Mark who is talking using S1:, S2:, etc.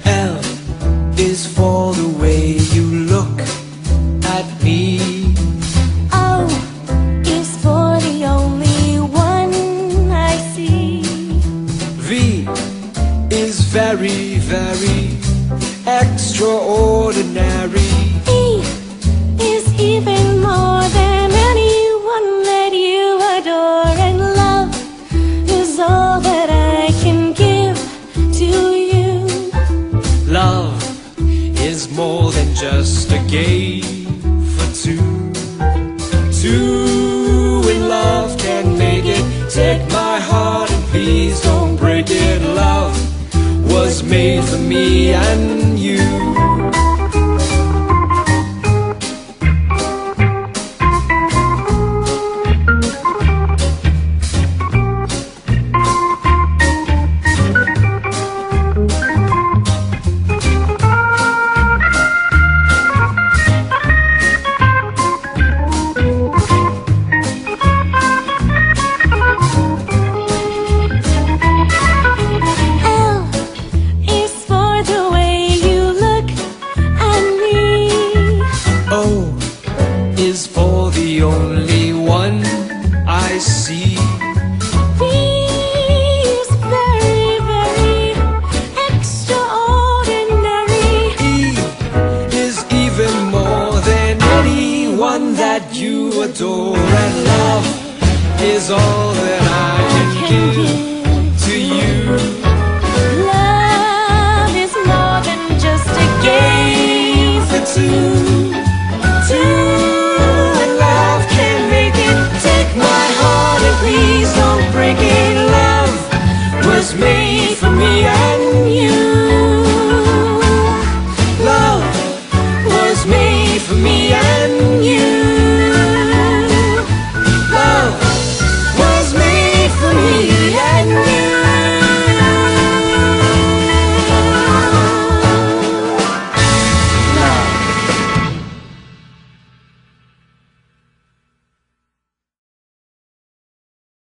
S1: L is for the way you look at me.
S2: O is for the only one I see.
S1: V is very, very extraordinary.
S2: E is even more than anyone that you adore. And love is all that I can give to you.
S1: Love is more than just a game for two. Two in love can make it. Take my heart and please don't break it. Love was made for me and you. Is for the only one I see.
S2: V is very, very extraordinary.
S1: E is even more than anyone that you adore. And love is all that I can give